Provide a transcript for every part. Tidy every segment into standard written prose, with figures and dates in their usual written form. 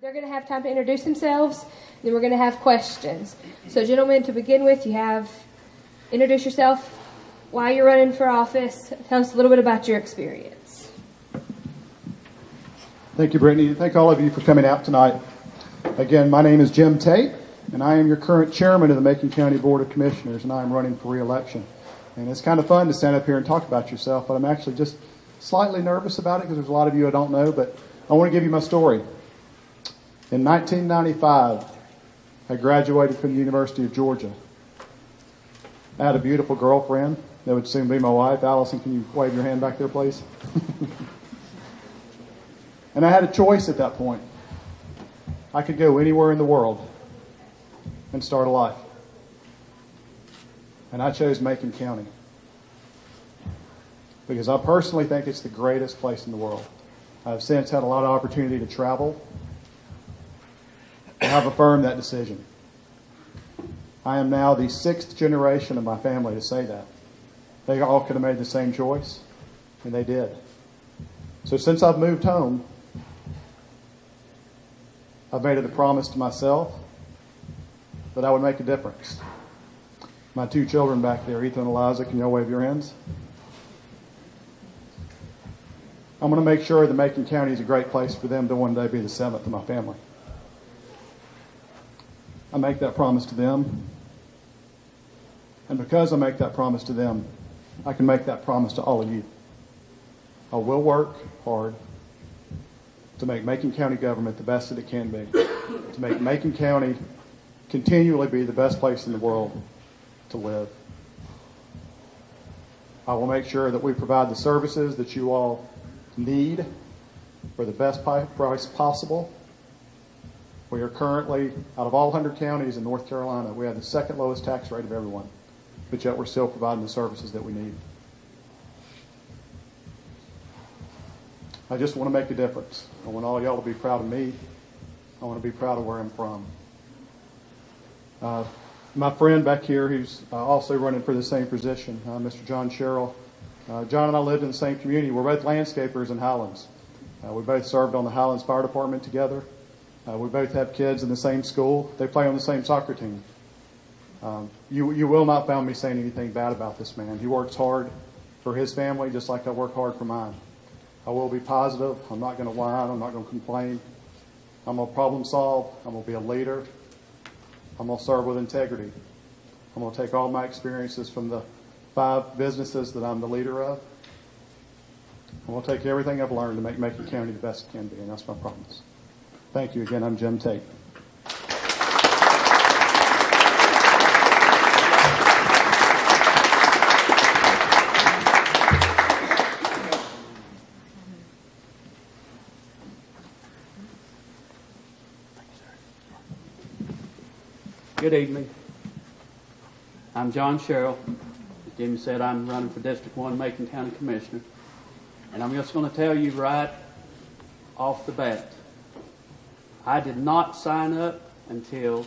They're going to have time to introduce themselves, then we're going to have questions. So, gentlemen, to begin with, introduce yourself, why you're running for office. Tell us a little bit about your experience. Thank you, Brittany. Thank all of you for coming out tonight. Again, my name is Jim Tate, and I am your current chairman of the Macon County Board of Commissioners, and I am running for re-election. And it's kind of fun to stand up here and talk about yourself, but I'm actually just slightly nervous about it because there's a lot of you I don't know, but I want to give you my story. In 1995, I graduated from the University of Georgia. I had a beautiful girlfriend that would soon be my wife. Allison, can you wave your hand back there, please? And I had a choice at that point. I could go anywhere in the world and start a life. And I chose Macon County because I personally think it's the greatest place in the world. I've since had a lot of opportunity to travel. I have affirmed that decision. I am now the 6th generation of my family to say that. They all could have made the same choice, and they did. So since I've moved home, I've made it a promise to myself that I would make a difference. My 2 children back there, Ethan and Eliza, can y'all wave your hands? I'm going to make sure that Macon County is a great place for them to one day be the 7th of my family. I make that promise to them. And because I make that promise to them, I can make that promise to all of you. I will work hard to make Macon County government the best that it can be, to make Macon County continually be the best place in the world to live. I will make sure that we provide the services that you all need for the best price possible. We are currently, out of all 100 counties in North Carolina, we have the 2nd lowest tax rate of everyone, but yet we're still providing the services that we need. I just want to make a difference. I want all y'all to be proud of me. I want to be proud of where I'm from. My friend back here, who's also running for the same position, Mr. John Shearl. John and I lived in the same community. We're both landscapers in Highlands. We both served on the Highlands Fire Department together. We both have kids in the same school. They play on the same soccer team. You will not find me saying anything bad about this man. He works hard for his family just like I work hard for mine. I will be positive. I'm not going to whine. I'm not going to complain. I'm going to problem solve. I'm going to be a leader. I'm going to serve with integrity. I'm going to take all my experiences from the 5 businesses that I'm the leader of. I'm going to take everything I've learned to make Macon County the best it can be, and that's my promise. Thank you again. I'm Jim Tate. Good evening. I'm John Shearl. As Jimmy said, I'm running for District 1 Macon County Commissioner. And I'm just going to tell you right off the bat, I did not sign up until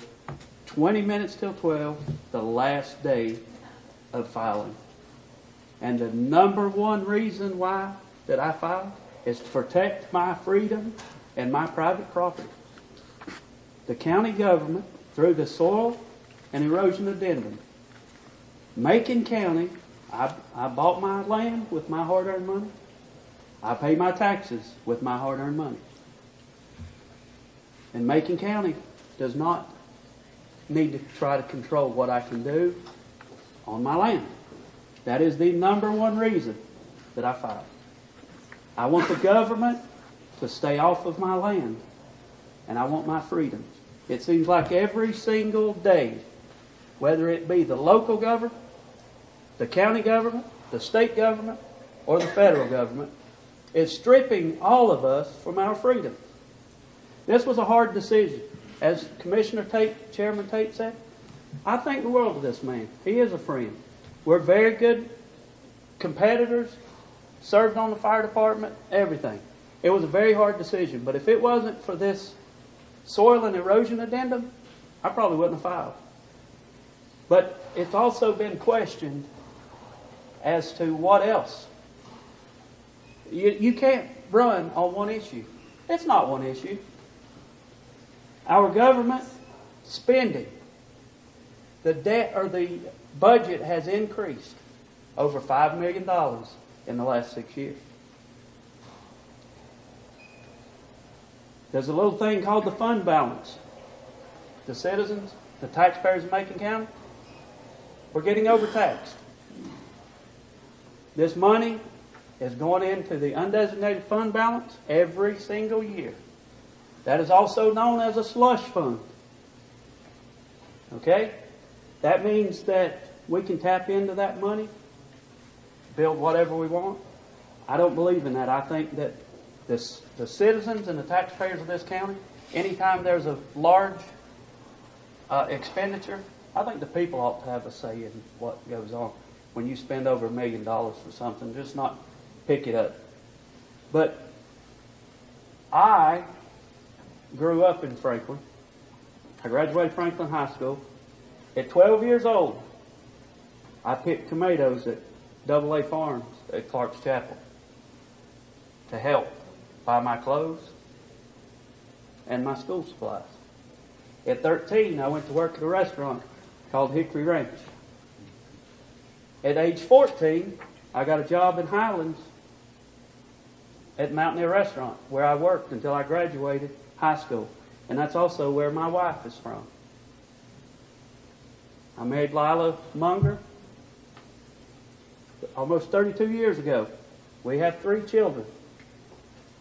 20 minutes till 12, the last day of filing. And the number one reason why that I filed is to protect my freedom and my private property. The county government, through the soil and erosion addendum, Macon County, I bought my land with my hard-earned money. I pay my taxes with my hard-earned money. And Macon County does not need to try to control what I can do on my land. That is the number one reason that I filed. I want the government to stay off of my land, and I want my freedoms. It seems like every single day, whether it be the local government, the county government, the state government, or the federal government, is stripping all of us from our freedom. This was a hard decision. As Commissioner Tate, Chairman Tate said, I think the world of this man. He is a friend. We're very good competitors, served on the fire department, everything. It was a very hard decision, but if it wasn't for this soil and erosion addendum, I probably wouldn't have filed. But it's also been questioned as to what else. You can't run on one issue. It's not one issue. Our government spending, the debt or the budget has increased over $5 million in the last 6 years. There's a little thing called the fund balance. The citizens, the taxpayers of Macon County, we're getting overtaxed. This money is going into the undesignated fund balance every single year. That is also known as a slush fund. Okay? That means that we can tap into that money, build whatever we want. I don't believe in that. I think that the citizens and the taxpayers of this county, anytime there's a large expenditure, I think the people ought to have a say in what goes on. When you spend over $1 million for something, just not pick it up. But I grew up in Franklin. I graduated Franklin High School. At 12 years old, I picked tomatoes at AA Farms at Clark's Chapel to help buy my clothes and my school supplies. At 13, I went to work at a restaurant called Hickory Ranch. At age 14, I got a job in Highlands at Mountaineer Restaurant, where I worked until I graduated high school. And that's also where my wife is from. I married Lila Munger almost 32 years ago. We have 3 children.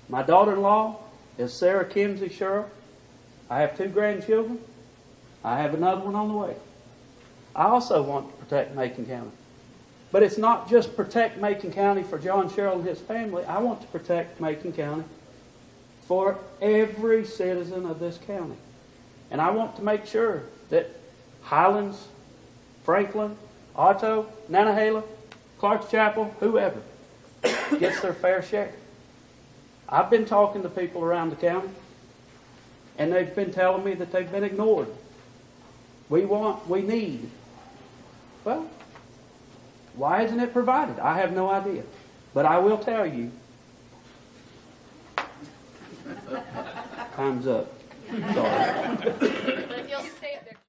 My daughter-in-law is Sarah Kimsey Shearl. I have 2 grandchildren. I have another one on the way. I also want to protect Macon County. But it's not just protect Macon County for John Shearl and his family. I want to protect Macon County for every citizen of this county. And I want to make sure that Highlands, Franklin, Otto, Nantahala, Clark's Chapel, whoever, gets their fair share. I've been talking to people around the county, and they've been telling me that they've been ignored. We need. Well, why isn't it provided? I have no idea. But I will tell you. Time's up. Sorry.